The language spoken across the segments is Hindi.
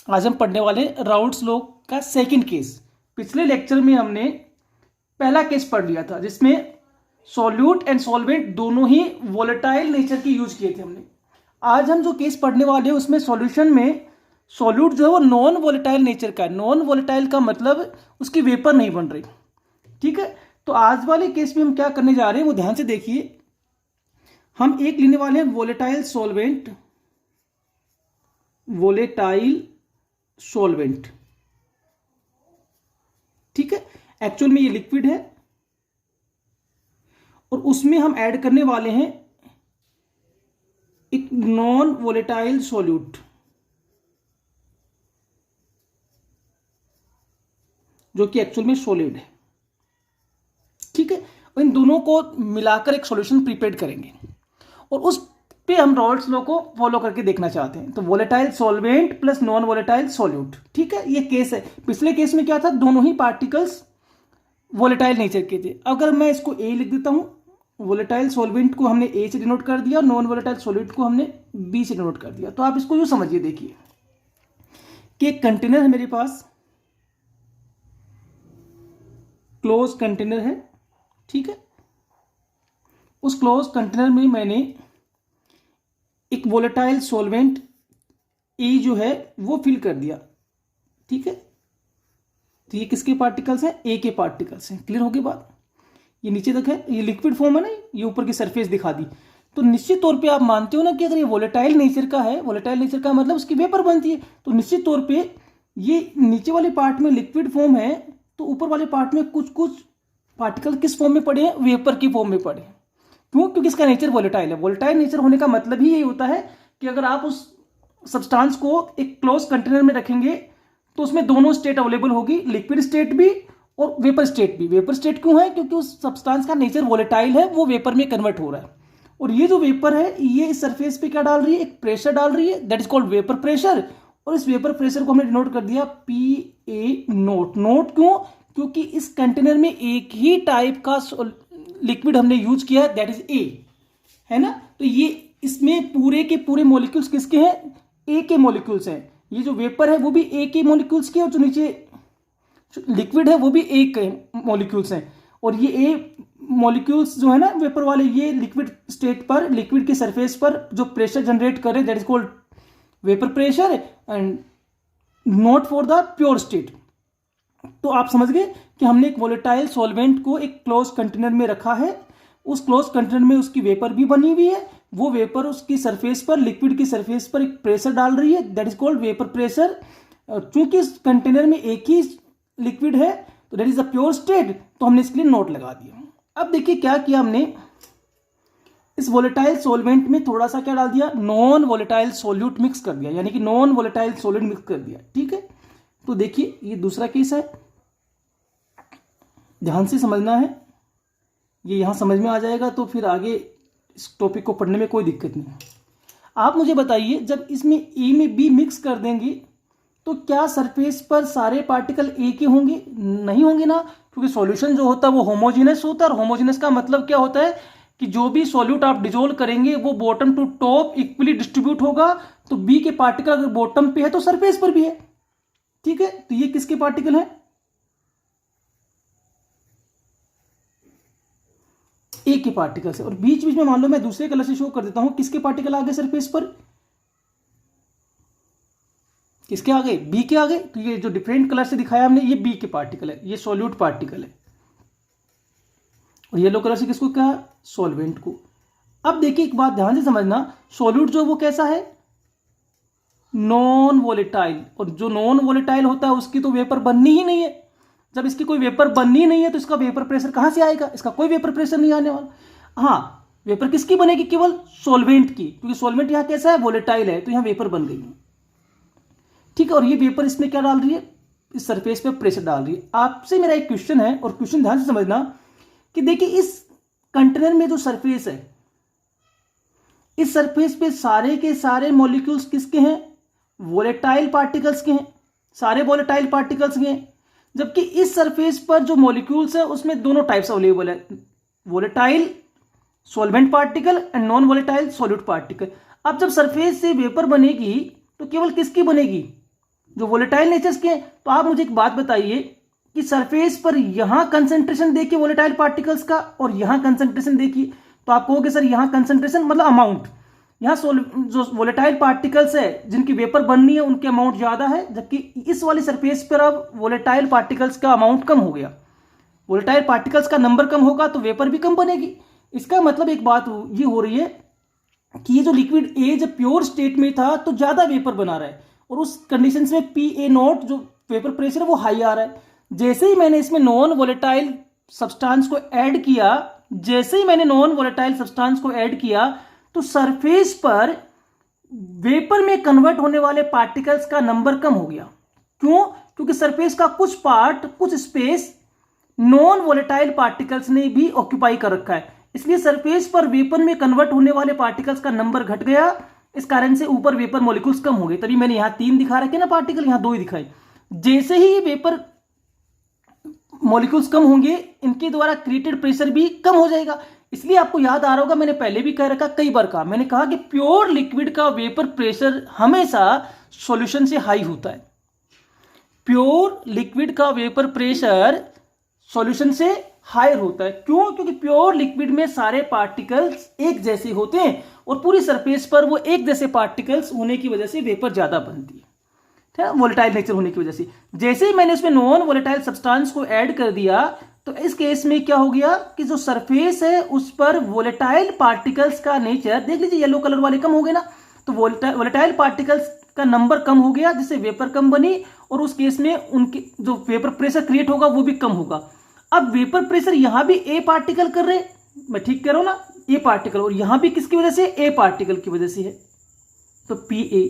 आज हम पढ़ने वाले राउल्ट्स लॉ का सेकंड केस। पिछले लेक्चर में हमने पहला केस पढ़ लिया था जिसमें सॉल्यूट एंड सॉल्वेंट दोनों ही वोलेटाइल नेचर के यूज किए थे हमने। आज हम जो केस पढ़ने वाले हैं उसमें सॉल्यूशन में सॉल्यूट जो है वो नॉन वोलेटाइल नेचर का है। नॉन वोलेटाइल का मतलब उसकी वेपर नहीं बन रही, ठीक है। तो आज वाले केस में हम क्या करने जा रहे हैं वो ध्यान से देखिए। हम एक लेने वाले हैं वोलेटाइल सॉल्वेंट, वोलेटाइल सॉल्वेंट, ठीक है। एक्चुअल में ये लिक्विड है और उसमें हम ऐड करने वाले हैं एक नॉन वोलेटाइल सॉल्यूट जो कि एक्चुअल में सॉलिड है, ठीक है। और इन दोनों को मिलाकर एक सॉल्यूशन प्रिपेयर करेंगे और उस पे हम राउल्ट्स लॉ को फॉलो करके देखना चाहते हैं। तो volatile solvent plus non volatile solute, ठीक है, ये केस है। पिछले केस में क्या था, दोनों ही पार्टिकल्स वोलेटाइल नेचर के थे। अगर मैं इसको ए लिख देता हूं, वोलेटाइल सॉल्वेंट को हमने ए से डिनोट कर दिया, नॉन वोलेटाइल सॉल्यूट को हमने बी से डिनोट कर दिया। तो आप इसको यूं समझिए, देखिए कि एक कंटेनर है मेरे पास, क्लोज कंटेनर है, ठीक है। उस क्लोज कंटेनर में मैंने एक वोलेटाइल सॉल्वेंट ए जो है वो फिल कर दिया, ठीक है। तो ये किसके पार्टिकल्स हैं, ए के पार्टिकल्स हैं। क्लियर होगी बात। ये नीचे तक है, ये लिक्विड फॉर्म है ना, ये ऊपर की सरफेस दिखा दी। तो निश्चित तौर पे आप मानते हो ना कि अगर ये वोलेटाइल नेचर का है, वोलेटाइल नेचर का मतलब उसकी वेपर बनती है, तो निश्चित तौर पे ये नीचे वाले पार्ट में लिक्विड फॉर्म है तो ऊपर वाले पार्ट में कुछ कुछ पार्टिकल किस फॉर्म में पड़े हैं, वेपर की फॉर्म में पड़े हैं। क्यों? क्योंकि इसका नेचर वोलेटाइल है। वोलेटाइल नेचर होने का मतलब ही यही होता है कि अगर आप उस सब्सटेंस को एक क्लोज कंटेनर में रखेंगे तो उसमें दोनों स्टेट अवेलेबल होगी, लिक्विड स्टेट भी और वेपर स्टेट भी। वेपर स्टेट क्यों है? क्योंकि उस सब्सटेंस का नेचर वोलेटाइल है, वो वेपर में कन्वर्ट हो रहा है। और ये जो वेपर है ये इस सरफेस पे क्या डाल रही है, एक प्रेशर डाल रही है, that is called vapour pressure. और इस वेपर प्रेशर को हमने डिनोट कर दिया PA नोट। नोट क्यों? क्योंकि इस कंटेनर में एक ही टाइप का लिक्विड हमने यूज किया है, दैट इज ए, है ना। तो ये इसमें पूरे के पूरे मॉलिक्यूल्स किसके हैं, ए के मॉलिक्यूल्स हैं। ये जो वेपर है वो भी ए के मॉलिक्यूल्स के, और जो नीचे लिक्विड है वो भी ए के मॉलिक्यूल्स हैं। और ये ए मॉलिक्यूल्स जो है ना वेपर वाले, ये लिक्विड स्टेट पर, लिक्विड के सरफेस पर जो प्रेशर जनरेट करे that is called vapour pressure and not for the pure state. तो आप समझ गए कि हमने एक वोलेटाइल सॉल्वेंट को एक क्लोज कंटेनर में रखा है। उस क्लोज कंटेनर में उसकी वेपर भी बनी हुई है, वो वेपर उसकी सरफेस पर, लिक्विड की सरफेस पर एक प्रेशर डाल रही है, that is called vapour pressure. चूंकि इस कंटेनर में एक ही लिक्विड है तो that is the pure state, तो हमने इसके लिए नोट लगा दिया। अब देखिए क्या किया हमने, इस वोलेटाइल सॉल्वेंट में थोड़ा सा क्या डाल दिया, नॉन वोलेटाइल सॉल्यूट मिक्स कर दिया, यानी कि नॉन वोलेटाइल सॉल्यूट मिक्स कर दिया, ठीक है। तो देखिए ये दूसरा केस है, ध्यान से समझना है, ये यहां समझ में आ जाएगा तो फिर आगे इस टॉपिक को पढ़ने में कोई दिक्कत नहीं है। आप मुझे बताइए, जब इसमें ए में बी मिक्स कर देंगे तो क्या सरफेस पर सारे पार्टिकल ए के होंगे? नहीं होंगे ना, क्योंकि सॉल्यूशन जो होता है वो होमोजेनस होता है। और होमोजेनस का मतलब क्या होता है कि जो भी सॉल्यूट आप डिजोल्व करेंगे वो bottom to top equally distribute होगा। तो बी के पार्टिकल अगर बॉटम पे है तो सरफेस पर भी है, ठीक है। तो ये किसके पार्टिकल है, ए के पार्टिकल से। और बीच बीच में मान लो मैं दूसरे कलर से शो कर देता हूं, किसके पार्टिकल आ गए सरफेस पर, किसके आ गए, बी के आ गए। तो ये जो डिफरेंट कलर से दिखाया हमने, ये बी के पार्टिकल है, ये सॉल्यूट पार्टिकल है। और येलो कलर से किसको कहा, सॉल्वेंट को। अब देखिए एक बात ध्यान से समझना, सॉल्यूट जो वो कैसा है, नॉन वोलेटाइल। और जो नॉन वोलेटाइल होता है उसकी तो वेपर बननी ही नहीं है। जब इसकी कोई वेपर बननी नहीं है तो इसका वेपर प्रेशर कहां से आएगा, इसका कोई वेपर प्रेशर नहीं आने वाला। हाँ, वेपर किसकी बनेगी, केवल सॉल्वेंट की, क्योंकि सॉल्वेंट यहां कैसा है, वोलेटाइल है, तो यहां वेपर बन गई है, ठीक है। और ये वेपर इसमें क्या डाल रही है, इस सरफेस पे प्रेशर डाल रही है। आपसे मेरा एक क्वेश्चन है, और क्वेश्चन ध्यान से समझना कि देखिए इस कंटेनर में जो सरफेस है, इस सरफेस पे सारे के सारे मॉलिक्यूल्स किसके हैं, वोलेटाइल पार्टिकल्स के हैं, सारे वोलेटाइल पार्टिकल्स के हैं। जबकि इस सरफेस पर जो मॉलिक्यूल्स है उसमें दोनों टाइप्स अवेलेबल है, volatile solvent particle and non volatile solute particle. अब जब सरफेस से वेपर बनेगी तो केवल किसकी बनेगी, जो वोलेटाइल नेचर्स के। तो आप मुझे एक बात बताइए कि सरफेस पर यहां कंसेंट्रेशन देखिए वोलेटाइल पार्टिकल्स का और यहां कंसेंट्रेशन देखिए, तो आप कहोगे सर यहां कंसेंट्रेशन मतलब अमाउंट, यहाँ जो वोलेटाइल पार्टिकल्स है जिनकी वेपर बननी है उनके अमाउंट ज्यादा है, जबकि इस वाली सरफेस पर अब वोलेटाइल पार्टिकल्स का अमाउंट कम हो गया। वोलेटाइल पार्टिकल्स का नंबर कम होगा तो वेपर भी कम बनेगी। इसका मतलब एक बात ये हो रही है कि ये जो लिक्विड ए जब प्योर स्टेट में था तो ज्यादा वेपर बना रहा है, और उस कंडीशन में PA0 जो वेपर प्रेशर है वो हाई आ रहा है। जैसे ही मैंने इसमें नॉन वोलेटाइल सब्सटेंस को ऐड किया, जैसे ही मैंने नॉन वोलेटाइल सब्सटेंस को ऐड किया तो सरफेस पर वेपर में कन्वर्ट होने वाले पार्टिकल्स का नंबर कम हो गया। क्यों? क्योंकि सरफेस का कुछ पार्ट, कुछ स्पेस नॉन वोलेटाइल पार्टिकल्स ने भी ऑक्यूपाई कर रखा है, इसलिए सरफेस पर वेपर में कन्वर्ट होने वाले पार्टिकल्स का नंबर घट गया। इस कारण से ऊपर वेपर मॉलिक्यूल्स कम हो गए। तभी मैंने यहां 3 दिखा रखे ना पार्टिकल, यहां 2 ही दिखाए। जैसे ही वेपर मॉलिक्यूल्स कम होंगे इनके द्वारा क्रिएटेड प्रेशर भी कम हो जाएगा। इसलिए आपको याद आ रहा होगा, मैंने पहले भी कह रखा, कई बार कहा, मैंने कहा कि प्योर लिक्विड का वेपर प्रेशर हमेशा सॉल्यूशन से हाई होता है। प्योर लिक्विड का वेपर प्रेशर सॉल्यूशन से हायर होता है। क्यों? क्योंकि प्योर लिक्विड में सारे पार्टिकल्स एक जैसे होते हैं और पूरी सरफेस पर वो एक जैसे पार्टिकल्स होने की वजह से वेपर ज्यादा बनती है, वोलेटाइल नेचर होने की वजह से। जैसे ही मैंने उसमें नॉन वोलेटाइल सब्सटेंस को ऐड कर दिया तो इस केस में क्या हो गया कि जो सरफेस है उस पर वोलेटाइल पार्टिकल्स का नेचर, देख लीजिए येलो कलर वाले कम हो गए ना, तो वोलेटाइल पार्टिकल्स का नंबर कम हो गया जिससे वेपर कम बनी, और उस केस में उनके जो वेपर प्रेशर क्रिएट होगा वो भी कम होगा। अब वेपर प्रेशर यहां भी ए पार्टिकल कर रहे, मैं ठीक कह रहा हूं ना, ए पार्टिकल, और यहां भी किसकी वजह से? ए पार्टिकल की वजह से है, तो PA।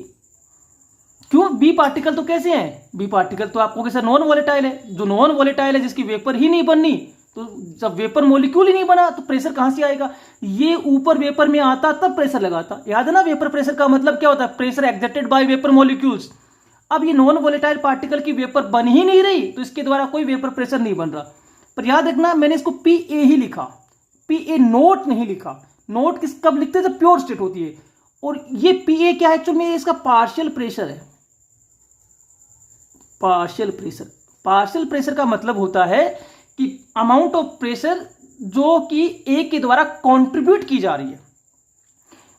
क्यों? बी पार्टिकल तो कैसे हैं? बी पार्टिकल तो आपको सर नॉन वोलेटाइल है, जो नॉन वोलेटाइल है जिसकी वेपर ही नहीं बननी, तो जब वेपर मॉलिक्यूल ही नहीं बना तो प्रेशर कहां से आएगा? ये ऊपर वेपर में आता तब प्रेशर लगाता। याद है ना, वेपर प्रेशर का मतलब क्या होता है? Pressure exerted by vapour molecules. अब ये नॉन वोलेटाइल पार्टिकल की वेपर बन ही नहीं रही तो इसके द्वारा कोई वेपर प्रेशर नहीं बन रहा। पर याद रखना मैंने इसको PA ही लिखा, PA नोट नहीं लिखा। नोट किस कब लिखते हैं? जब प्योर स्टेट होती है। और ये PA क्या है? एक्चुअल में इसका पार्शियल प्रेशर है। पार्शियल प्रेशर, पार्शियल प्रेशर का मतलब होता है कि अमाउंट ऑफ प्रेशर जो कि ए के द्वारा कंट्रीब्यूट की जा रही है।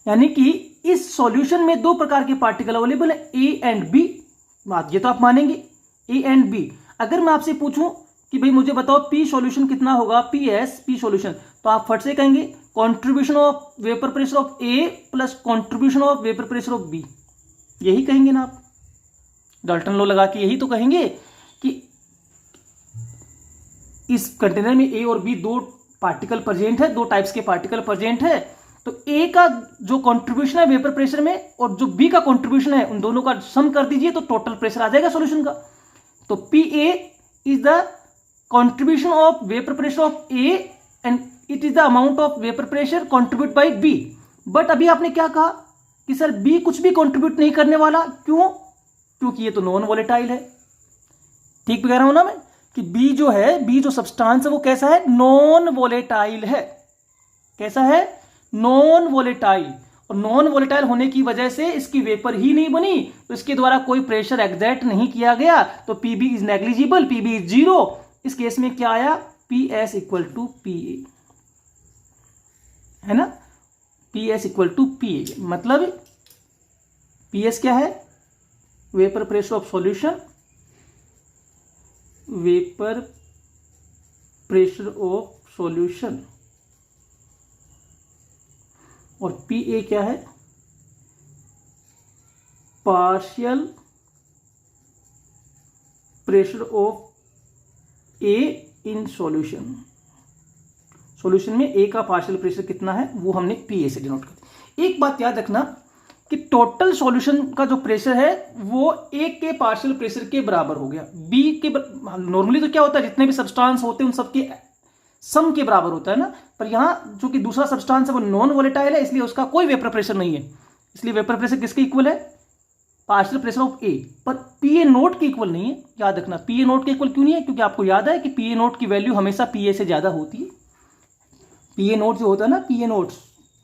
यानी कि इस सॉल्यूशन में 2 प्रकार के पार्टिकल अवेलेबल है, ए एंड बी। बात ये तो आप मानेंगे, ए एंड बी। अगर मैं आपसे पूछूं कि भाई मुझे बताओ पी सॉल्यूशन कितना होगा, पी सॉल्यूशन, तो आप फट से कहेंगे contribution of vapour pressure of A plus contribution of vapour pressure of B. यही कहेंगे ना आप, डाल्टन लॉ लगा के यही तो कहेंगे कि इस कंटेनर में ए और बी 2 पार्टिकल प्रेजेंट है, 2 टाइप्स के पार्टिकल प्रेजेंट है, तो ए का जो कंट्रीब्यूशन है वेपर प्रेशर में और जो बी का कंट्रीब्यूशन है उन दोनों का सम कर दीजिए तो टोटल प्रेशर आ जाएगा सॉल्यूशन का। तो PA is the contribution of vapour pressure of A and it is the amount of vapour pressure contribute by B. But अभी आपने क्या कहा कि सर बी कुछ भी कंट्रीब्यूट नहीं करने वाला। क्यों? क्योंकि ये तो नॉन वोलेटाइल है। ठीक कह रहा हूं ना मैं कि बी जो है, बी जो सब्सटेंस है वो कैसा है? नॉन वोलेटाइल है। कैसा है? Non volatile. और नॉन वोलेटाइल होने की वजह से इसकी वेपर ही नहीं बनी तो इसके द्वारा कोई प्रेशर एक्सर्ट नहीं किया गया, तो PB is negligible, PB is 0। इस केस में क्या आया? PS इक्वल टू PA, है ना, PS इक्वल टू PA। मतलब PS क्या है? Vapour pressure of solution, vapour pressure of solution, और PA क्या है? Partial pressure of A in solution. Solution में A का पार्शियल प्रेशर कितना है वो हमने PA से डिनोट कर दिया। एक बात याद रखना कि टोटल सॉल्यूशन का जो प्रेशर है वो A के पार्शियल प्रेशर के बराबर हो गया। B के नॉर्मली तो क्या होता है, जितने भी सब्सटेंस होते हैं उन सबके सम के बराबर होता है ना, पर यहां जो कि दूसरा सब्सटेंस है वो नॉन वोलेटाइल है इसलिए उसका कोई वेपर प्रेशर नहीं है, इसलिए वेपर प्रेशर किसके इक्वल है? Partial pressure of A। पर PA नोट के इक्वल नहीं है। याद रखना PA नोट के इक्वल क्यों नहीं है? क्योंकि आपको याद है कि PA नोट की वैल्यू हमेशा PA से ज्यादा होती है। PA नोट जो होता है ना, PA नोट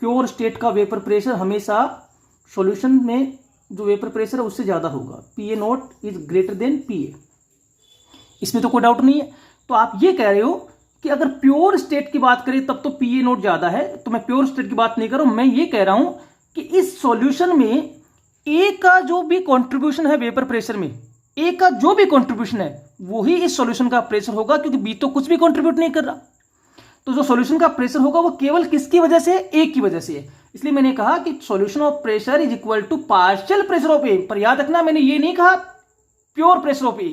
प्योर स्टेट का वेपर प्रेशर हमेशा सॉल्यूशन में जो वेपर प्रेशर है उससे ज़्यादा होगा, P A not is greater than P A, इसमें तो कोई डाउट नहीं है। तो आप ये कह रहे हो कि अगर प्योर स्टेट की बात करें तब तो पी ए नॉट ज़्यादा है, तो मैं प्योर स्टेट की बात नहीं कर रहा हूँ, मैं ये कह रहा हूँ कि इस सॉल्यूशन में ए का जो भी कॉन्ट्रीब्यूशन है वेपर प्रेशर में, ए का जो भी कॉन्ट्रीब्यूशन है वही इस सॉल्यूशन का प्रेशर होगा, क्योंकि बी तो कुछ भी कॉन्ट्रीब्यूट नहीं कर रहा। तो जो सॉल्यूशन का प्रेशर होगा वो केवल किसकी वजह से, ए की वजह से है। इसलिए मैंने कहा कि solution of pressure is equal to partial pressure of A. पर याद रखना मैंने ये नहीं कहा pure pressure of A,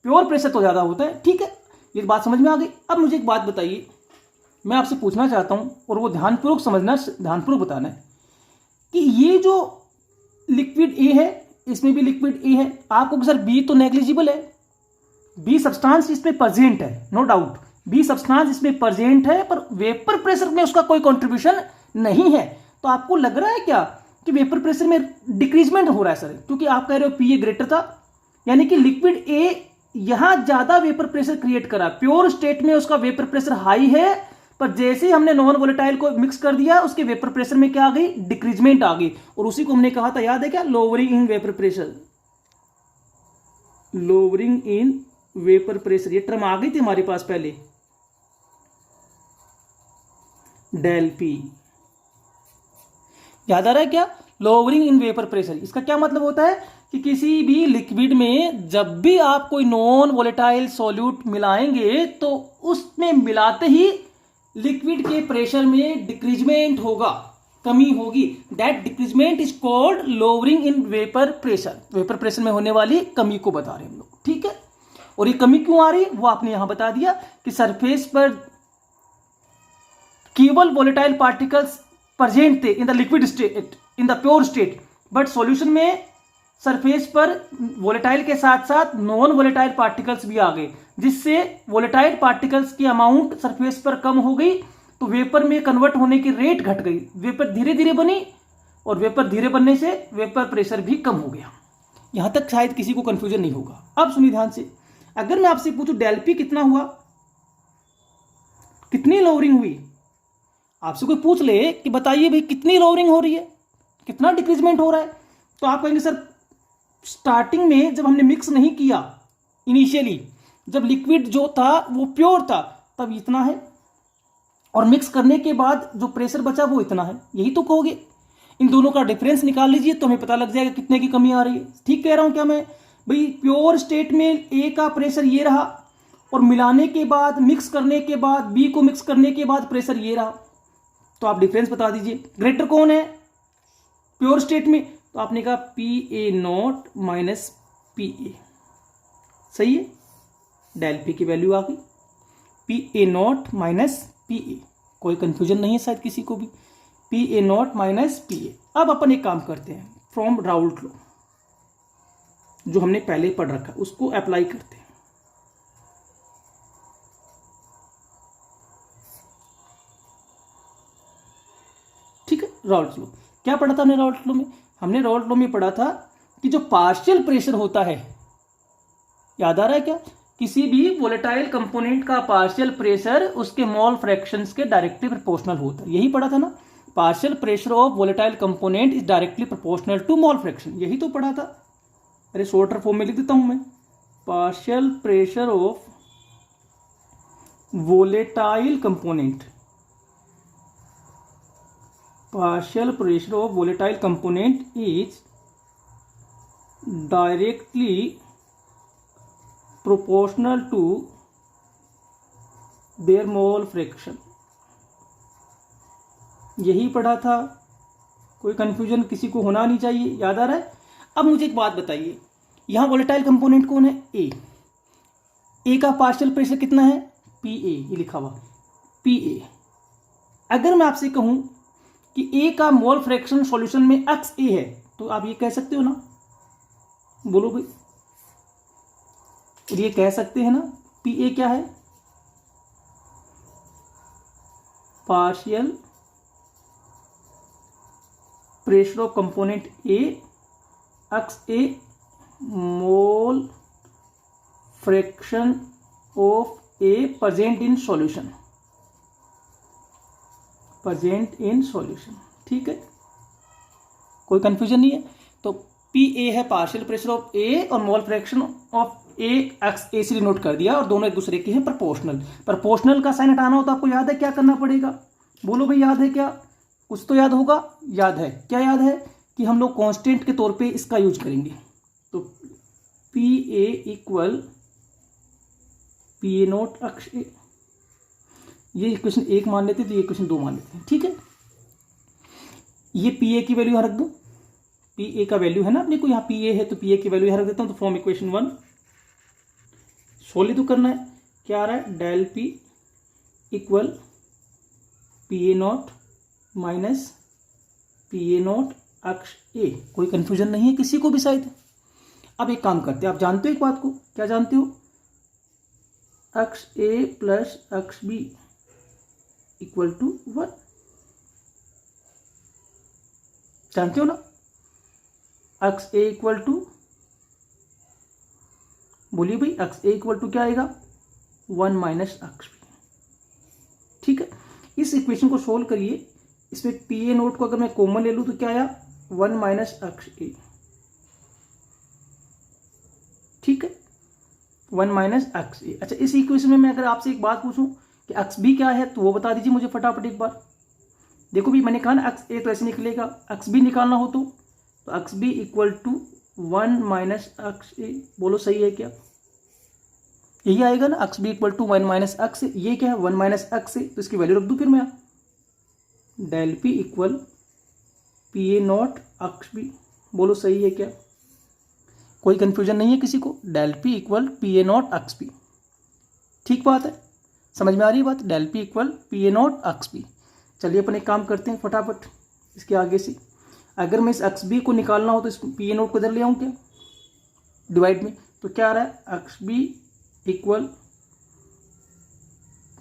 pure pressure तो ज्यादा होता है। ठीक है, ये बात समझ में आ गई। अब मुझे एक बात बताइए, मैं आपसे पूछना चाहता हूं और वो ध्यानपूर्वक समझना, ध्यानपूर्वक बताना है कि ये जो लिक्विड ए है इसमें भी लिक्विड ए है, आपको सर बी तो नेग्लिजिबल है, बी सब्सटेंस इसमें प्रेजेंट है, नो डाउट बी सब्सटेंस इसमें प्रेजेंट है, पर वेपर प्रेशर में उसका कोई कंट्रीब्यूशन नहीं है। तो आपको लग रहा है क्या कि वेपर प्रेशर में डिक्रीजमेंट हो रहा है सर, क्योंकि आप कह रहे हो पी ए ग्रेटर था, यानी कि लिक्विड ए यहां ज्यादा वेपर प्रेशर क्रिएट करा। प्योर स्टेट में उसका वेपर प्रेशर हाई है, पर जैसे ही हमने नॉन वोलेटाइल को मिक्स कर दिया उसके वेपर प्रेशर में क्या आ गई, डिक्रीजमेंट आ गई। और उसी को हमने कहा था, याद है क्या, lowering in vapour pressure, lowering in vapour pressure, ये टर्म आ गई थी हमारे पास पहले, डेल पी। याद आ रहा है क्या, लोअरिंग इन वेपर प्रेशर। इसका क्या मतलब होता है कि किसी भी लिक्विड में जब भी आप कोई नॉन वोलेटाइल सॉल्यूट मिलाएंगे तो उसमें मिलाते ही लिक्विड के प्रेशर में डिक्रीजमेंट होगा, कमी होगी। That decreasement is called lowering in vapour pressure. Vapour pressure में होने वाली कमी को बता रहे हैं हम लोग। ठीक है, और ये कमी क्यों आ रही है वो आपने यहां बता दिया कि सरफेस पर केवल वोलेटाइल पार्टिकल्स प्रेजेंट थे in the liquid state, in the pure state, but solution में सरफेस पर वोलेटाइल के साथ साथ नॉन वोलेटाइल पार्टिकल्स भी आ गए, जिससे वोलेटाइल पार्टिकल्स की अमाउंट सरफेस पर कम हो गई, तो वेपर में कन्वर्ट होने की रेट घट गई, वेपर धीरे धीरे बनी, और वेपर धीरे बनने से वेपर प्रेशर भी कम हो गया। यहां तक शायद किसी को कंफ्यूजन नहीं होगा। अब सुनिए ध्यान से, अगर मैं आपसे पूछूं डेल पी कितना हुआ, कितनी लोअरिंग हुई, आपसे कोई पूछ ले कि बताइए भाई कितनी लोअरिंग हो रही है, कितना डिक्रीजमेंट हो रहा है, तो आप कहेंगे सर स्टार्टिंग में जब हमने मिक्स नहीं किया, इनिशियली जब लिक्विड जो था वो प्योर था तब इतना है, और मिक्स करने के बाद जो प्रेशर बचा वो इतना है, यही तो कहोगे। इन दोनों का डिफरेंस निकाल लीजिए तो हमें पता लग जाएगा कितने की कमी आ रही है। ठीक कह रहा हूं क्या मैं भाई, प्योर स्टेट में ए का प्रेशर ये रहा, और मिलाने के बाद, मिक्स करने के बाद, बी को मिक्स करने के बाद प्रेशर ये रहा, तो आप डिफरेंस बता दीजिए। ग्रेटर कौन है प्योर स्टेट में, तो आपने कहा P A naught minus P ए, सही है, डेल पी की वैल्यू आ गई P A naught minus P ए, कोई कंफ्यूजन नहीं है शायद किसी को भी, P A naught minus P ए। अब अपन एक काम करते हैं, फ्रॉम राउल्ट लॉ जो हमने पहले पढ़ रखा उसको अप्लाई करते हैं। ठीक है, राउल्ट लॉ क्या पढ़ा था हमने राउल्ट लॉ में, हमने राउल्ट लॉ में पढ़ा था कि जो पार्शियल प्रेशर होता है, याद आ रहा है क्या, किसी भी वोलेटाइल कंपोनेंट का पार्शियल प्रेशर उसके मोल फ्रैक्शंस के डायरेक्टली प्रोपोर्शनल होता है। यही पढ़ा था ना, partial pressure of volatile component is directly proportional to mole fraction, यही तो पढ़ा था। अरे शॉर्टर फॉर्म में लिख देता हूं मैं, partial pressure of volatile component, partial pressure of volatile component is directly proportional to their mole fraction। यही पढ़ा था, कोई कंफ्यूजन किसी को होना नहीं चाहिए, याद आ रहा है। अब मुझे एक बात बताइए, यहां वोलेटाइल कंपोनेंट कौन है, ए, ए का पार्शियल प्रेशर कितना है, पी ए, ये लिखा हुआ पी ए। अगर मैं आपसे कहूं कि ए का मोल फ्रैक्शन सॉल्यूशन में एक्स ए है, तो आप ये कह सकते हो ना, बोलो भाई, ये कह सकते हैं ना, पी ए क्या है, partial pressure of component A X A mole fraction of A present in solution, present in solution. ठीक है, कोई कंफ्यूजन नहीं है। तो पी ए है पार्शियल प्रेशर ऑफ ए और mole fraction of A X A से डिनोट कर दिया और दोनों एक दूसरे के हैं प्रोपोर्शनल। प्रोपोर्शनल का साइन हटाना हो तो आपको याद है क्या करना पड़ेगा? बोलो भाई, याद है क्या? कुछ तो याद होगा। याद है क्या? याद है कि हम लोग कांस्टेंट के तौर पे इसका यूज करेंगे। तो P A equal P A note अक्ष ए, ये इक्वेशन 1 मान लेते हैं तो ये इक्वेशन 2 मान लेते हैं। ठीक है, ये पी ए की वैल्यू यहां रख दो। पी ए का वैल्यू है ना अपने को, यहाँ पी ए है तो पी ए की वैल्यू यहां रख देता हूं। तो फ्रॉम इक्वेशन 1 सोल्व तो करना है। क्या आ रहा है? Del P equal P A naught minus P A naught X A. कोई कंफ्यूजन नहीं है किसी को भी शायद? अब एक काम करते हैं, आप जानते हो एक बात को, क्या जानते हो? अक्ष ए प्लस अक्ष बी इक्वल टू 1, जानते हो ना? अक्ष ए इक्वल टू, बोलिए भाई, अक्ष ए इक्वल टू क्या आएगा? 1 माइनस अक्ष बी। ठीक है, इस इक्वेशन को सोल्व करिए। इसमें पी ए नोट को अगर मैं कॉमन ले लूं तो क्या आया? 1 माइनस अक्ष ए। ठीक है, 1 माइनस अक्ष ए। अच्छा, इस इक्वेशन में मैं अगर आपसे एक बात पूछूं कि अक्ष बी क्या है तो वो बता दीजिए मुझे फटाफट एक बार। देखो भी, मैंने कहा ना अक्ष ए तो ऐसे निकलेगा, अक्ष बी निकालना हो तो X B equal to 1 minus अक्ष ए। बोलो सही है क्या? यही आएगा ना, अक्ष बी इक्वल टू 1 माइनस अक्ष। ये क्या है? 1 माइनस अक्ष। तो इसकी वैल्यू रख दूं फिर मैं, del P equal P A naught X B. बोलो सही है क्या? कोई कंफ्यूजन नहीं है किसी को? Del P equal P A naught X B. ठीक बात है, समझ में आ रही है बात? Del P equal P A naught X B. चलिए अपन एक काम करते हैं फटाफट इसके आगे से। अगर मैं इस अक्ष बी को निकालना हो तो इस पी ए नोट को इधर ले आऊं क्या डिवाइड में? तो क्या आ रहा है? X B equal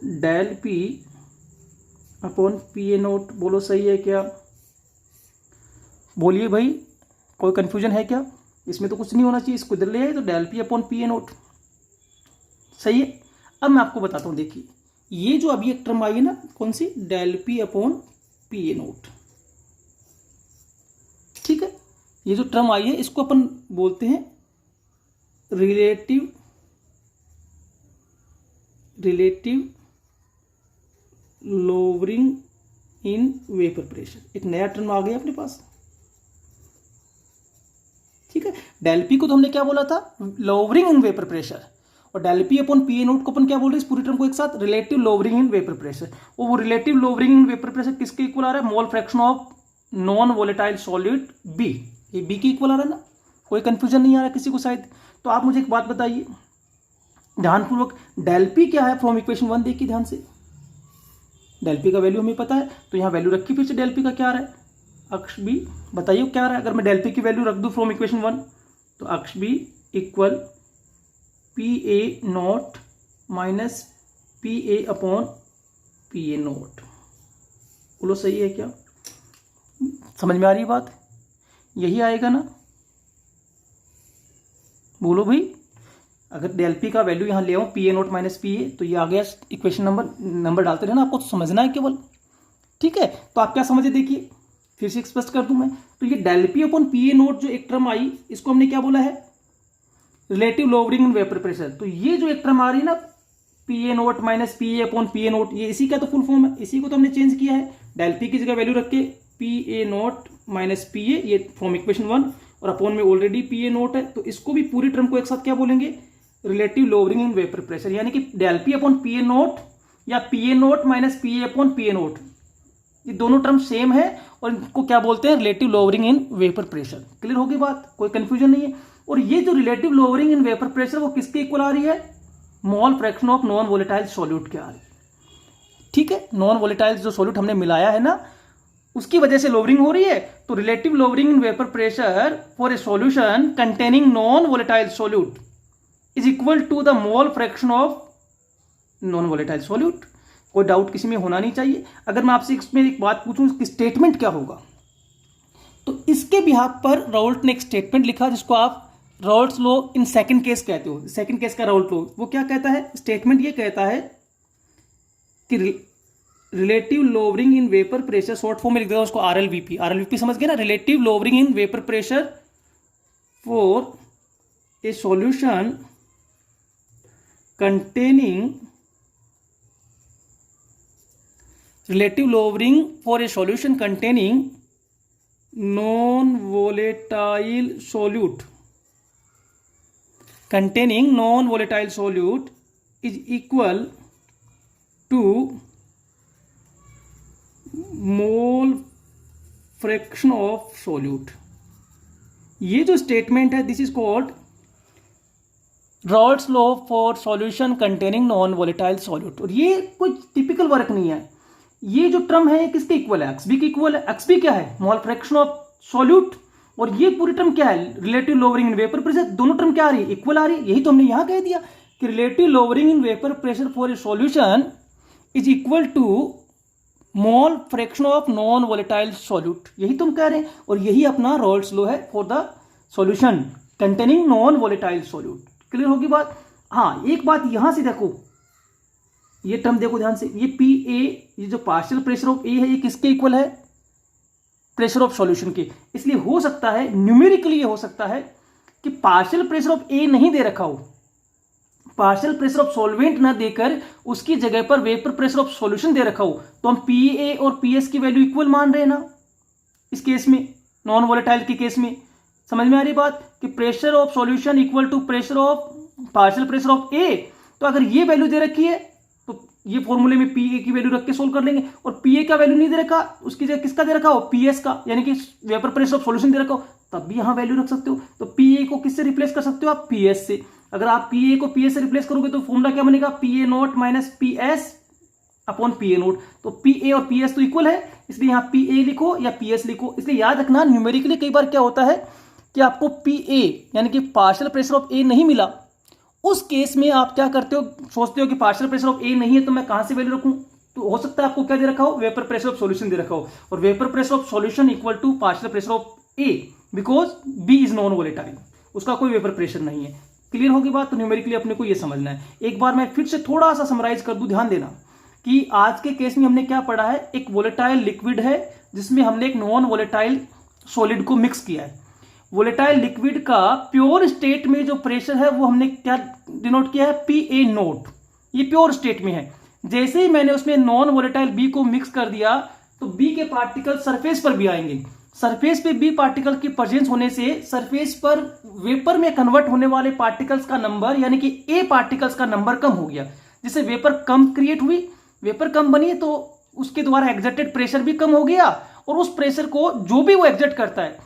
del P upon P A naught. बोलो सही है क्या? बोलिए भाई, कोई कंफ्यूजन है क्या? इसमें तो कुछ नहीं होना चाहिए, इसको इधर ले आए तो del P upon P A naught. सही है। अब मैं आपको बताता हूं, देखिए ये जो अभी एक टर्म आई है ना, कौन सी? Del P upon P A naught. ठीक है, ये जो टर्म आई है इसको अपन बोलते हैं relative lowering in vapour pressure. एक नया टर्म आ गया अपने पास। ठीक है, डेल पी को तो हमने क्या बोला था? Lowering in vapour pressure. और del P upon P A naught को अपन क्या बोल रहे हैं इस पूरी टर्म को एक साथ? Relative lowering in vapour pressure. वो relative lowering in vapour pressure किसके इक्वल आ रहा है? Mole fraction of non volatile solid B. ये बी के इक्वल आ रहा है ना? कोई कंफ्यूजन नहीं आ रहा किसी को शायद? तो आप मुझे एक बात बताइए ध्यानपूर्वक, डेल पी क्या है फ्रॉम इक्वेशन 1 देखिए ध्यान से। डेल पी का वैल्यू हमें पता है तो यहाँ वैल्यू रखी, फिर से डेल पी का क्या आ रहा है? X B. बताइए क्या आ रहा है? अगर मैं डेल पी की वैल्यू रख दूं फ्रॉम इक्वेशन 1 तो X B equal P A naught minus P A upon P A naught. बोलो सही है क्या? समझ में आ रही बात? यही आएगा ना? बोलो भाई, अगर डेल पी का वैल्यू यहाँ ले आऊँ P A naught minus P A तो ये आ गया इक्वेशन नंबर डालते रहना, आपको तो समझना है केवल। ठीक है, तो आप क्या समझे देखिए, फिर से एक्सप्रेस कर दूं मैं। तो ये del P upon P A naught जो एक टर्म आई, इसको हमने क्या बोला है? Relative lowering in vapour pressure. तो ये जो एक टर्म आ रही है ना, P A naught minus P A upon P A naught, ये इसी का तो फुल फॉर्म है। इसी को तो हमने चेंज किया है, डेल पी की जगह वैल्यू रख के P A naught minus P ए, ये फ्रॉम इक्वेशन 1, और अपॉन में ऑलरेडी पी ए नोट है तो इसको भी पूरी टर्म को एक साथ क्या बोलेंगे? Relative lowering in vapour pressure. यानी कि del P upon P A naught या P A naught minus P A upon P A naught, ये दोनों टर्म सेम है और इनको क्या बोलते हैं? Relative lowering in vapour pressure. Clear होगी बात? कोई कंफ्यूजन नहीं है। और ये जो relative lowering in vapour pressure वो किसके इक्वल आ रही है? Mole fraction of non volatile solute के आ रही है। ठीक है, नॉन वोलेटाइल जो सॉल्यूट हमने मिलाया है ना, उसकी वजह से लोवरिंग हो रही है। तो relative lowering in vapour pressure for a solution containing non volatile solute is equal to the mole fraction of non volatile solute. कोई डाउट किसी में होना नहीं चाहिए। अगर मैं आपसे इसमें एक बात पूछूं कि स्टेटमेंट क्या होगा, तो इसके बिहाफ पर राउल्ट ने एक स्टेटमेंट लिखा जिसको आप Raoult's law in second case कहते हो। सेकंड केस का राउल्ट लॉ वो क्या कहता है? स्टेटमेंट ये कहता है कि relative lowering in vapour pressure, short form में लिख देगा उसको आरएलवीपी। आरएलवीपी समझ गए ना? Relative lowering in vapour pressure for a solution containing relative lowering for a solution containing non-volatile solute is equal to mole fraction of solute. ये जो स्टेटमेंट है this is called Rawls law for solution containing non volatile solute. और ये कुछ टिपिकल वर्क नहीं है, ये जो टर्म है किसके इक्वल है, एक्सबी के इक्वल है। एक्सबी क्या है, मोल फ्रैक्शन ऑफ सॉल्यूट, और ये पूरी टर्म क्या है, relative lowering in vapour pressure. दोनों टर्म क्या आ रही है, इक्वल आ रही है। यही तो हमने यहां कह दिया कि relative lowering in vapour pressure for a solution is equal to mole fraction of non volatile solute, यही तुम कह रहे हैं। और यही अपना रॉल्स लॉ है for the solution containing non volatile solute. Clear होगी बात। हाँ, एक बात यहां से देखो, ये टर्म देखो ध्यान से, ये पी ए, ये जो पार्शियल प्रेशर ऑफ ए है, ये किसके इक्वल है, प्रेशर ऑफ सॉल्यूशन के। इसलिए हो सकता है न्यूमेरिकली ये हो सकता है कि पार्शियल प्रेशर ऑफ ए नहीं दे रखा हो, पार्शियल प्रेशर ऑफ सॉल्वेंट ना देकर उसकी जगह पर वेपर प्रेशर ऑफ सॉल्यूशन दे रखा हो, तो हम पी ए और पी एस की वैल्यू इक्वल मान रहे हैं ना इस केस में, नॉन वोलेटाइल के केस में। समझ में आ रही बात कि pressure of solution equal to pressure of partial pressure of A. तो अगर ये वैल्यू दे रखी है तो ये फॉर्मूले में पी ए की वैल्यू रख के सोल्व कर लेंगे, और पी ए का वैल्यू नहीं दे रखा, उसकी जगह किसका दे रखा हो, पी एस का, यानी कि वेपर प्रेशर ऑफ सॉल्यूशन दे रखा हो, तब भी यहां वैल्यू रख सकते हो। तो पी ए को किससे रिप्लेस कर सकते हो आप, पी एस से। अगर आप पी ए को पी एस से रिप्लेस करोगे तो फॉर्मूला क्या बनेगा, P A naught minus P S upon P A naught. तो पी ए और पी एस तो इक्वल है, इसलिए यहां पी ए लिखो या पी एस लिखो। इसलिए याद रखना न्यूमेरिकली कई बार क्या होता है कि आपको पी ए यानी कि पार्शियल प्रेशर ऑफ ए नहीं मिला, उस केस में आप क्या करते हो, सोचते हो कि पार्शियल प्रेशर ऑफ ए नहीं है तो मैं कहां से वैल्यू रखूं। तो हो सकता है आपको क्या दे रखा हो, वेपर प्रेशर ऑफ सॉल्यूशन दे रखा हो, और vapour pressure of solution equal to partial pressure of A, because B is non volatile, उसका कोई वेपर प्रेशर नहीं है। क्लियर होगी बात। तो न्यूमेरिकली अपने को ये समझना है। एक बार मैं फिर से थोड़ा सा समराइज कर दूं, ध्यान देना कि आज के केस में हमने क्या पढ़ा है, एक वोलेटाइल लिक्विड है जिसमें हमने एक नॉन वोलेटाइल सॉलिड को मिक्स किया है। वोलेटाइल लिक्विड का प्योर स्टेट में जो प्रेशर है वो हमने क्या डिनोट किया है, पी ए नोट, ये प्योर स्टेट में है। जैसे ही मैंने उसमें नॉन वोलेटाइल बी को मिक्स कर दिया तो बी के पार्टिकल सरफेस पर भी आएंगे। सरफेस पे बी पार्टिकल की प्रेजेंस होने से सरफेस पर वेपर में कन्वर्ट होने वाले पार्टिकल्स का नंबर यानी कि ए पार्टिकल्स का नंबर कम हो गया, जिससे वेपर कम क्रिएट हुई, वेपर कम बनी तो उसके द्वारा एग्जर्टेड प्रेशर भी कम हो गया, और उस प्रेशर को जो भी वो एग्जर्ट करता है,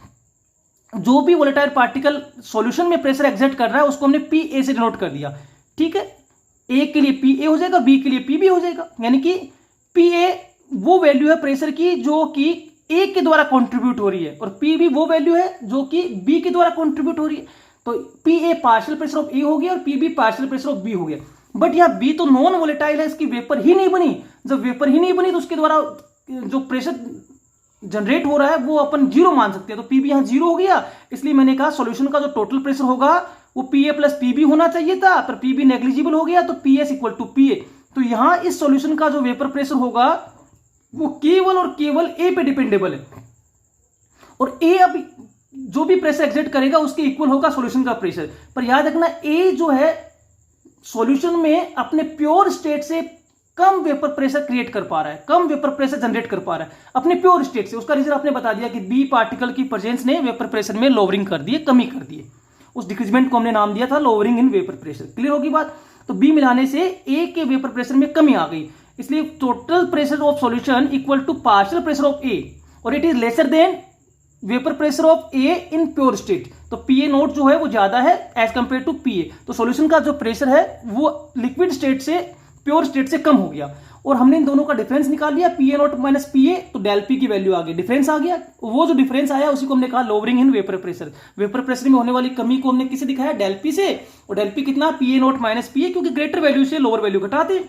जो भी वोलेटाइल पार्टिकल सॉल्यूशन में प्रेशर एग्जर्ट कर रहा है उसको हमने पी ए से डिनोट कर दिया। ठीक है, ए के लिए पी ए हो जाएगा, बी के लिए पी बी हो जाएगा, यानी कि पी ए वो वैल्यू है प्रेशर की जो कि ए के द्वारा कंट्रीब्यूट हो रही है, और पी बी वो वैल्यू है जो कि बी के द्वारा कंट्रीब्यूट हो रही है। तो P A partial pressure of A हो गया और P B partial pressure of B हो गया। बट यहां बी तो नॉन वोलेटाइल है, इसकी वेपर ही नहीं बनी। जब वेपर ही नहीं बनी तो उसके द्वारा जो प्रेशर जनरेट हो रहा है वो अपन जीरो मान सकते हैं। तो पीबी यहां जीरो हो गया, इसलिए मैंने कहा सॉल्यूशन का जो टोटल प्रेशर होगा वो पी ए प्लस पीबी होना चाहिए था, पर पीबी नेग्लिजिबल हो गया तो P S equal to P A. तो यहां इस सॉल्यूशन का जो वेपर प्रेशर होगा वो केवल और केवल ए पे डिपेंडेबल है, और ए अब जो भी प्रेशर एग्जर्ट करेगा उसके इक्वल होगा सॉल्यूशन का प्रेशर। पर याद रखना ए जो है सॉल्यूशन में अपने प्योर स्टेट से कम वेपर प्रेशर क्रिएट कर पा रहा है, कम वेपर प्रेशर जनरेट कर पा रहा है अपने प्योर स्टेट से। उसका रीजन आपने बता दिया कि बी पार्टिकल की प्रेजेंस ने वेपर प्रेशर में लोअरिंग कर दिए, कमी कर दिए। उस डिक्रीजमेंट को हमने नाम दिया था lowering in vapour pressure. Clear होगी बात। तो बी मिलाने से ए के वेपर प्रेशर में कमी आ गई, इसलिए total pressure of solution equal to partial pressure of A, और it is lesser than vapour pressure of A in pure state. तो पी ए नोट जो है वो ज्यादा है as compared to P A. तो सॉल्यूशन का जो प्रेशर है वो लिक्विड स्टेट से प्योर स्टेट से कम हो गया, और हमने इन दोनों का डिफरेंस निकाल लिया, P A naught minus P A, तो डेल पी की वैल्यू आ गई, डिफरेंस आ गया। वो जो डिफरेंस आया उसी को हमने कहा lowering in vapour pressure. Vapour pressure में होने वाली कमी को हमने किसे दिखाया, डेल पी से, और डेल पी कितना, P A naught minus P ए, क्योंकि ग्रेटर वैल्यू से लोअर वैल्यू घटाते।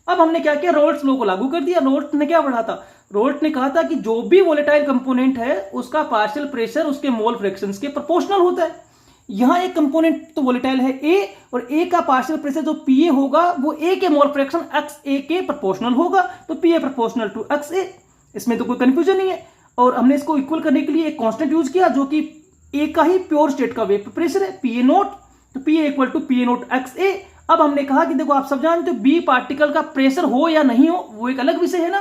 अब हमने क्या किया, रोल्स लॉ को लागू कर दिया। रोल्ट ने क्या पढ़ा था, रोल्ट ने कहा था कि जो भी वोलेटाइल कंपोनेंट है उसका पार्शियल प्रेशर उसके मोल फ्रैक्शंस के प्रोपोर्शनल होता है। यहां एक कंपोनेंट तो वोलेटाइल है ए, और ए का पार्शियल प्रेशर जो पी ए होगा वो ए के मोल फ्रैक्शन एक्स ए के प्रोपोर्शनल होगा, तो P A proportional to X A. इसमें तो कोई कंफ्यूजन नहीं है। और हमने इसको इक्वल करने के लिए एक कांस्टेंट यूज किया जो कि ए का ही प्योर स्टेट का वेपर प्रेशर है पी ए नोट, तो P A equal to P A naught X A. अब हमने कहा कि देखो आप सब जानते हो बी पार्टिकल का प्रेशर हो या नहीं हो वो एक अलग विषय है ना,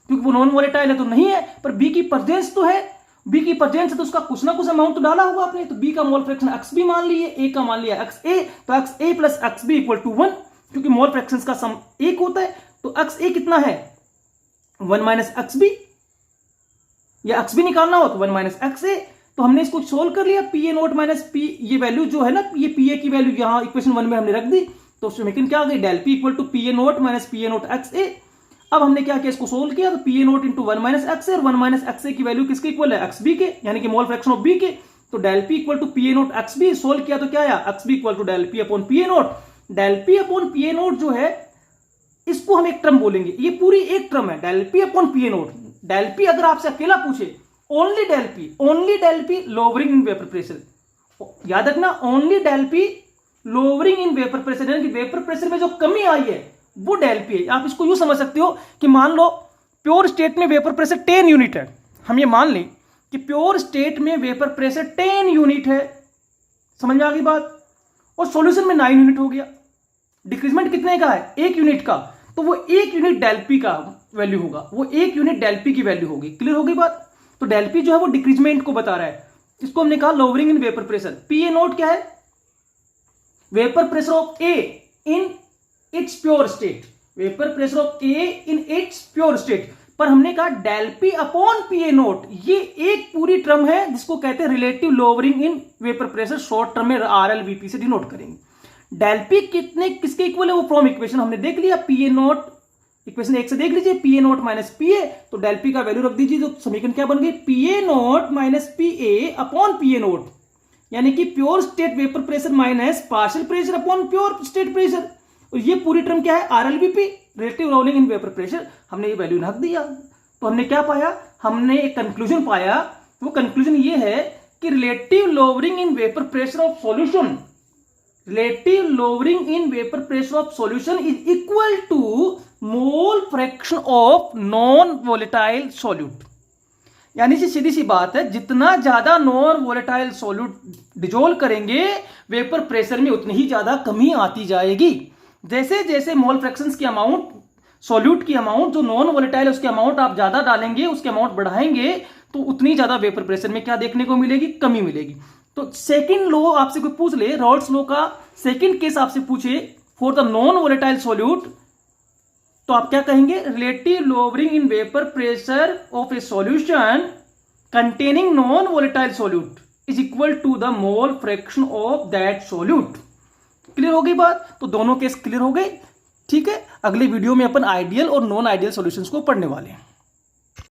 क्योंकि वो नॉन वोलेटाइल है तो नहीं है, पर बी की प्रेजेंस तो है, बी की प्रेजेंस है तो उसका कुछ ना कुछ अमाउंट तो डाला होगा आपने, तो बी का मोल फ्रैक्शन एक्स बी मान लिए, ए का मान लिया एक्स ए, तो X A plus X B equal to 1, क्योंकि मोल फ्रैक्शंस का सम एक होता है, तो एक्स ए कितना है 1 माइनस एक्स बी, या एक्स बी निकालना हो तो 1 माइनस एक्स ए। तो हमने इसको सोल्व कर लिया, P A naught minus P, ये वैल्यू जो है ना ये पी ए की वैल्यू यहां इक्वेशन 1 में हमने रख दी, तो समीकरण क्या आ गई del P equal to P A naught minus P A naught X A. अब हमने क्या किया इसको सोल्व किया, तो P A naught into 1 minus X A, और 1 माइनस एक्स ए की वैल्यू किसके इक्वल है एक्स बी के, यानी कि मोल फ्रैक्शन ऑफ बी के, तो del P equal to P A naught X B solve किया तो क्या आया X B equal to del P upon P A naught. Del P upon P A naught जो है इसको हम एक टर्म बोलेंगे, ये पूरी एक टर्म है del P upon P A naught. Del P अगर आपसे अकेला पूछे only del P lowering in vapour pressure, याद रखना only del P lowering in vapour pressure, यानी कि वेपर प्रेशर में जो कमी आई है वो डेल पी है। आप इसको यूं समझ सकते हो कि मान लो प्योर स्टेट में वेपर प्रेशर 10 यूनिट है, हम ये मान लें कि प्योर स्टेट में वेपर प्रेशर 10 यूनिट है, समझ में आ गई बात, और सॉल्यूशन में 9 यूनिट हो गया, डिक्रीजमेंट कितने का है 1 यूनिट का, तो वो 1 यूनिट डेल पी का वैल्यू होगा, वो 1 यूनिट डेल पी की वैल्यू होगी। क्लियर हो गई बात, तो डेल पी जो है वो डिक्रीजमेंट को बता रहा है, इसको हमने कहा lowering in vapour pressure. P A naught क्या है vapour pressure of A in its pure state, vapour pressure of A in its pure state, पर हमने कहा del P upon P A naught, ये एक पूरी टर्म है जिसको कहते हैं relative lowering in vapour pressure, short term में आर एल वीपी से डिनोट करेंगे। डेल पी कितने किसके इक्वल है वो फ्रॉम इक्वेशन हमने देख लिया, पी ए नोट इक्वेशन 1 से देख लीजिए, P A naught minus P A, तो डेल पी का वैल्यू रख दीजिए, तो समीकरण क्या बन गई P A naught minus P A upon P A naught, यानी कि pure state vapour pressure minus partial pressure upon pure state pressure, और ये पूरी टर्म क्या है RLVP relative lowering in vapour pressure, हमने ये वैल्यू रख दिया। तो हमने क्या पाया, हमने एक कंक्लूजन पाया, वो कंक्लूजन ये है कि relative lowering in vapour pressure of solution, relative lowering in vapour pressure of solution is equal to mole fraction of non volatile solute, यानी सीधी सी बात है जितना ज्यादा नॉन वोलेटाइल सॉल्यूट डिजोल्व करेंगे वेपर प्रेशर में उतनी ही ज्यादा कमी आती जाएगी। जैसे जैसे मोल फ्रैक्शंस की अमाउंट सॉल्यूट की अमाउंट जो नॉन वोलेटाइल है उसकी अमाउंट आप ज्यादा डालेंगे, उसकी अमाउंट बढ़ाएंगे, तो उतनी ज्यादा वेपर प्रेशर में क्या देखने को मिलेगी कमी मिलेगी। तो सेकंड लॉ आपसे कोई पूछ ले, रॉल्स लॉ का सेकंड केस आपसे पूछे for the non volatile solute, तो आप क्या कहेंगे relative lowering in vapour pressure of a solution containing non volatile solute is equal to the mole fraction of that solute. Clear हो गई बात, तो दोनों केस क्लियर हो गए। ठीक है, अगले वीडियो में अपन आइडियल और नॉन आइडियल सॉल्यूशंस को पढ़ने वाले हैं।